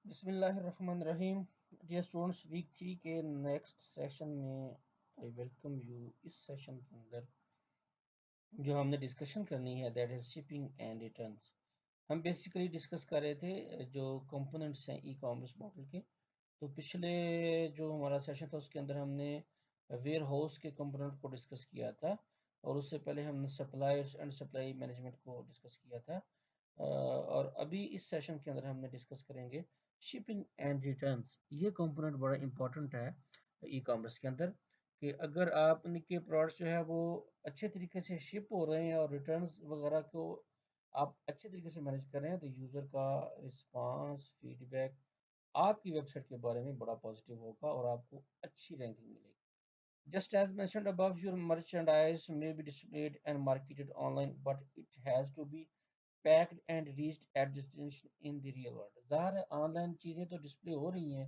بسم اللہ الرحمن الرحیم. ڈیئر اسٹوڈنٹس، ویک 3 کے نیکسٹ سیشن میں آئی ویلکم یو. اس سیشن کے اندر جو ہم نے ڈسکشن کرنی ہے that is shipping and returns. ہم بیسیکلی ڈسکس کر رہے تھے جو کمپوننٹس ہیں ای کامرس ماڈل کے. تو پچھلے جو ہمارا سیشن تھا اس کے اندر ہم نے ویئر ہاؤس کے کمپوننٹ کو ڈسکس کیا تھا، اور اس سے پہلے ہم نے سپلائرس اینڈ سپلائی مینجمنٹ کو ڈسکس کیا تھا. اور ابھی اس سیشن کے اندر ہم نے ڈسکس کریں گے شپنگ اینڈ ریٹرنس. یہ کمپوننٹ بڑا امپورٹنٹ ہے ای کامرس کے اندر، کہ اگر آپ ان کے پروڈکٹس جو ہے وہ اچھے طریقے سے شپ ہو رہے ہیں اور ریٹرنس وغیرہ کو آپ اچھے طریقے سے مینیج کر رہے ہیں تو یوزر کا رسپانس فیڈ بیک آپ کی ویب سائٹ کے بارے میں بڑا پازیٹیو ہوگا اور آپ کو اچھی رینکنگ ملے گی. Just as mentioned above, your merchandise may be displayed and marketed online, but it has to be packed and reached at destination in the real world. ظاہر ہے آن لائن چیزیں تو ڈسپلے ہو رہی ہیں،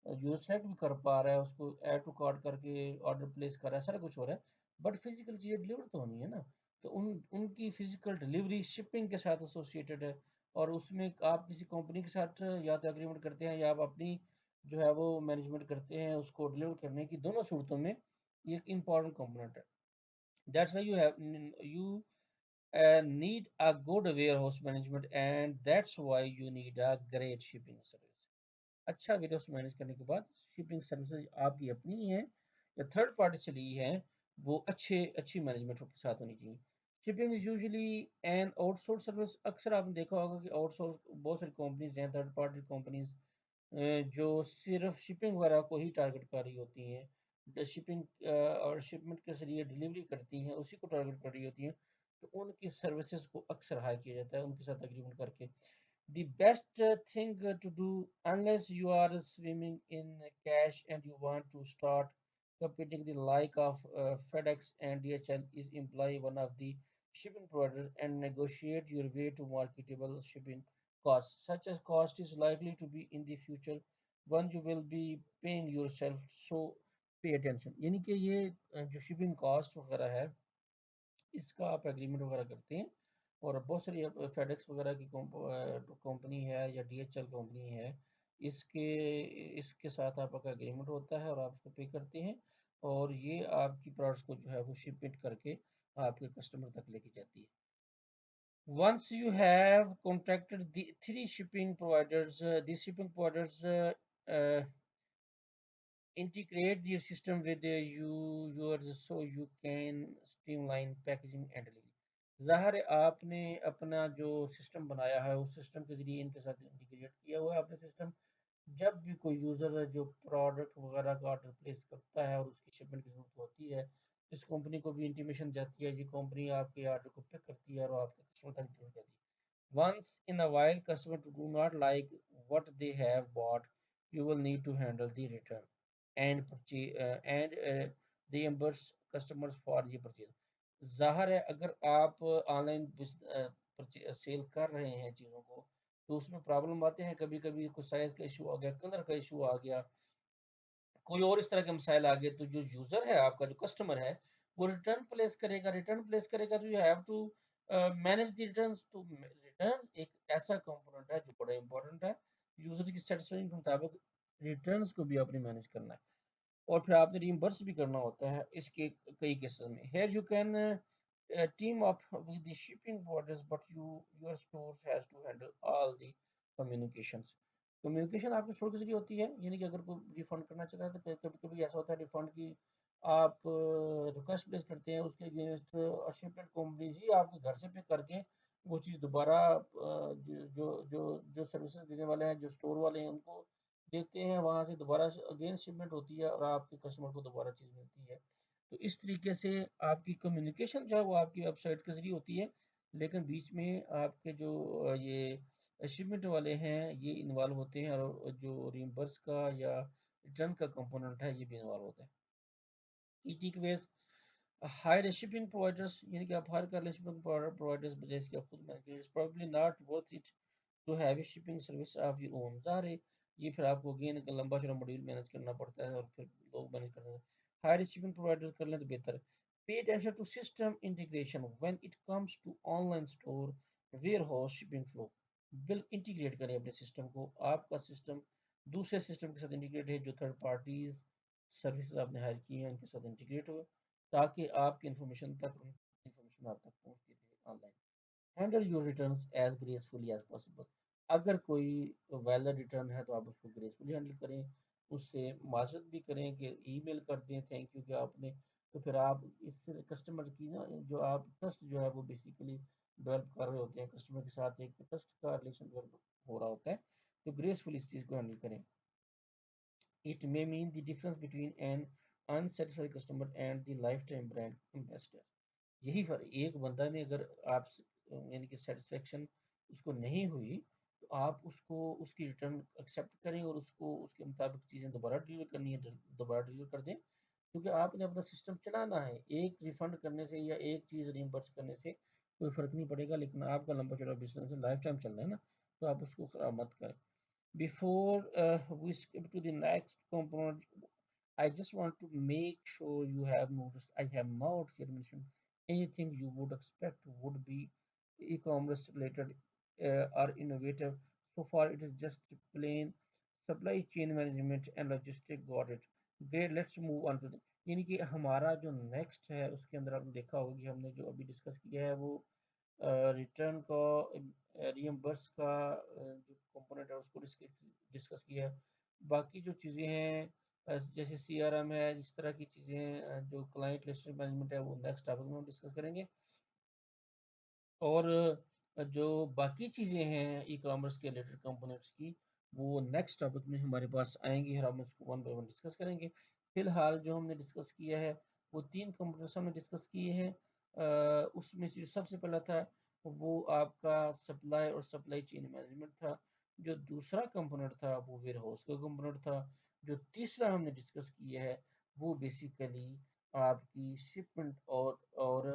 یوزر سلیکٹ بھی کر پا رہا ہے، اس کو ایڈ ٹو کارٹ کر کے آرڈر پلیس کر رہا ہے، سارا کچھ ہو رہا ہے، بٹ فزیکل چیزیں ڈلیور تو ہونی ہے نا. تو ان کی فزیکل ڈلیوری شپنگ کے ساتھ ایسوسیٹڈ ہے، اور اس میں آپ کسی کمپنی کے ساتھ یا تو اگریمنٹ کرتے ہیں یا آپ اپنی جو ہے وہ مینجمنٹ کرتے ہیں اس کو ڈلیور کرنے کی. دونوں صورتوں میں یہ ایک امپورٹنٹ کمپوننٹ ہے. That's why you need a good warehouse management, and that's why you need a great shipping service. اچھا ویئر ہاؤس مینج کرنے کے بعد شپنگ سروسز آپ کی اپنی ہیں یا تھرڈ پارٹی سے لی ہیں، وہ اچھی مینجمنٹ کے ساتھ ہونی چاہیے. Shipping is usually an out source service. اکثر آپ نے دیکھا ہوگا کہ آؤٹ سورس بہت ساری کمپنیز ہیں، تھرڈ پارٹی کمپنیز جو صرف شپنگ وغیرہ کو ہی ٹارگٹ کر رہی ہوتی ہیں، شپنگ اور شپمنٹ کے ذریعے ڈلیوری کرتی ہیں اسی کو ٹارگٹ کر رہی ہوتی ہیں. تو ان کی سروسز کو اکثر ہائی کیا جاتا ہے ان کے ساتھ اگریمنٹ کر کے. The best thing to do unless you are swimming in cash and you want to start competing the like of FedEx and DHL is employ one of the shipping providers and negotiate your way to marketable shipping costs. Such as cost is likely to be in the future one you will be paying yourself, so pay attention. یعنی کہ یہ جو shipping cost وغیرہ ہے اس کا آپ agreement وغیرہ کرتے ہیں، اور بہت ساری فیڈیکس وغیرہ کی کمپنی ہے یا ڈی ایچ ایل کمپنی ہے، اس کے ساتھ آپ کا ایگریمنٹ ہوتا ہے اور آپ اس کو پے کرتے ہیں، اور یہ آپ کی پروڈکٹس کو جو ہے وہ شپمنٹ کر کے آپ کے کسٹمر تک لے کے جاتی ہے. Once you have contacted the three shipping providers, these shipping providers uh, integrate their system with yours so you can streamline packaging and delivery. ظاہر ہے آپ نے اپنا جو سسٹم بنایا ہے اس سسٹم کے ذریعے ان کے ساتھ انٹیگریٹ کیا ہوا ہے آپ نے سسٹم. جب بھی کوئی یوزر جو پروڈکٹ وغیرہ کا آرڈر پلیس کرتا ہے اور اس کی شپمنٹ کی ضرورت ہوتی ہے، اس کمپنی کو بھی انٹیمیشن جاتی ہے، یہ کمپنی آپ کے آرڈر کو پک کرتی ہے اور آپ کے کسٹمر تک ڈلیور کرتی ہے. Once in a while customer do not like what they have bought, you will need to handle the return and purchase and reimburse customers for the purchase. ظاہر ہے اگر آپ آن لائن سیل کر رہے ہیں چیزوں کو تو اس میں پرابلم آتے ہیں، کبھی کبھی کوئی سائز کا ایشو آ گیا، کلر کا ایشو آ گیا، کوئی اور اس طرح کے مسائل آ گئے، تو جو یوزر ہے آپ کا جو کسٹمر ہے وہ ریٹرن پلیس کرے گا تو you have to manage the returns. تو ریٹرن ایک ایسا کمپوننٹ ہے جو بڑا امپورٹنٹ ہے. یوزر کی سیٹسفیکشن کے مطابق ریٹرنس کو بھی آپ نے مینج کرنا ہے، اور پھر آپ نے ریمبرس بھی کرنا ہوتا ہے اس کے کئی کیسز میں. Here you can team up with the shipping borders but your store has to handle all the communications. Communication آپ کے اسٹور کے ذریعے ہوتی ہے، یعنی کہ اگر کوئی ریفنڈ کرنا چاہتا ہے تو کبھی کبھی ایسا ہوتا ہے ریفنڈ کی آپ ریکویسٹ پلیس کرتے ہیں، اس کے اگینسٹ شپمنٹ کمپنیز ہی آپ کے گھر سے پک کر کے وہ چیز دوبارہ جو سروسز دینے والے ہیں، جو اسٹور والے ہیں، ان کو دیتے ہیں، وہاں سے دوبارہ اگین شپمنٹ ہوتی ہے اور آپ کے کسٹمر کو دوبارہ چیز ملتی ہے. تو اس طریقے سے آپ کی کمیونیکیشن جو ہے وہ آپ کی ویب سائٹ کے ذریعے ہوتی ہے، لیکن بیچ میں آپ کے جو یہ شپمنٹ والے ہیں یہ انوالو ہوتے ہیں، اور جو ریمبرس کا یا ریٹرن کا کمپوننٹ ہے یہ بھی انوالو ہوتا ہے. ایٹیک ویز ہائر شپنگ پرووائڈرس، یعنی کہ آپ ہائر کر لیں شپنگ پرووائڈرس بجائے اس کے خود میں probably not worth it to have a shipping service of your own. ظاہر ہے یہ پھر آپ کو اگین ایک لمبا چوڑا ماڈیول مینیج کرنا پڑتا ہے اور پھر لوگ مینیج کرنا ہے. ہائر شپنگ پرووائڈر کر لیں تو بہتر ہے. Pay attention to system integration when it comes to online store warehouse shipping flow. بل انٹیگریٹ کریں اپنے سسٹم کو. آپ کا سسٹم دوسرے سسٹم کے ساتھ انٹیگریٹ ہے جو تھرڈ پارٹیز سروسز آپ نے ہائر کی ہیں ان کے ساتھ انٹیگریٹ ہو تاکہ آپ کی انفارمیشن آپ تک پہنچتی رہے on line. Handle your returns as gracefully as possible. اگر کوئی ویلڈ ریٹرن ہے تو آپ اس کو گریسفلی ہینڈل کریں, اس سے معذرت بھی کریں کہ ای میل کر دیں تھینک یو کہ آپ نے, تو پھر آپ اس کسٹمر کی نا جو آپ ٹرسٹ جو ہے وہ بیسیکلی ڈیولپ کر رہے ہوتے ہیں کسٹمر کے ساتھ, ایک ٹرسٹ کا ریلیشن ڈیولپ ہو رہا ہوتا ہے, تو گریسفلی اس چیز کو ہینڈل کریں. It may mean the difference between an unsatisfied customer and the lifetime brand ambassador. یہی فرق, ایک بندہ نے اگر آپ یعنی کہ سیٹسفیکشن اس کو نہیں ہوئی تو آپ اس کو اس کی ریٹرن ایکسیپٹ کریں اور اس کو اس کے مطابق چیزیں دوبارہ ڈیلیور کرنی ہے دوبارہ ڈیلیور کر دیں, کیونکہ آپ نے اپنا سسٹم چلانا ہے. ایک ریفنڈ کرنے سے یا ایک چیز ریمبرس کرنے سے کوئی فرق نہیں پڑے گا, لیکن آپ کا لمبا چوڑا بزنس ہے, لائف ٹائم چلنا ہے نا, تو آپ اس کو خراب مت کریں. Before we skip to the next component, I just want to make sure you have noticed I have not here mentioned anything you would expect would be e-commerce related or innovative. So far, it is just plain supply chain management and logistic. Got it. Great. Let's move on to the یعنی کہ ہمارا جو next ہے اس کے اندر آپ نے دیکھا ہوگا کہ ہم نے جو ابھی ڈسکس کیا ہے وہ ریٹرن کا ریمبرس کا جو کمپوننٹ ہے اس کو ڈسکس کیا ہے. باقی جو چیزیں ہیں جیسے سی آر ایم ہے, اس طرح کی چیزیں ہیں, جو کلائنٹ ریلیشن مینجمنٹ ہے وہ نیکسٹ ٹاپک میں ہم ڈسکس کریں گے. اور جو باقی چیزیں ہیں ای کامرس کے ریلیٹڈ کمپوننٹس کی وہ نیکسٹ ٹاپک میں ہمارے پاس آئیں گی, ہم اس کو ون بائی ون ڈسکس کریں گے. فی الحال جو ہم نے ڈسکس کیا ہے وہ تین کمپوننٹس ہم نے ڈسکس کیے ہیں. اس میں سے جو سب سے پہلا تھا وہ آپ کا سپلائی اور سپلائی چین مینجمنٹ تھا. جو دوسرا کمپوننٹ تھا وہ ویئر ہاؤس کا کمپوننٹ تھا. جو تیسرا ہم نے ڈسکس کیا ہے وہ بیسیکلی آپ کی شپمنٹ اور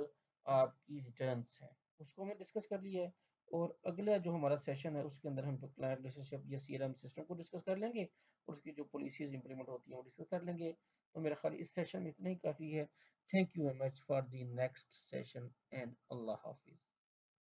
آپ کی ریٹرنس ہیں, اس کو ہم نے ڈسکس کر لیا ہے. اور اگلا جو ہمارا سیشن ہے اس کے اندر ہم کلائنٹ ریلیشن شپ یا سی آر ایم سسٹم کو ڈسکس کر لیں گے, اور اس کی جو پالیسیز امپلیمنٹ ہوتی ہیں وہ ڈسکس کر لیں گے. تو میرا خیال اس سیشن میں اتنا ہی کافی ہے. Thank you very much for the next session and اللہ حافظ.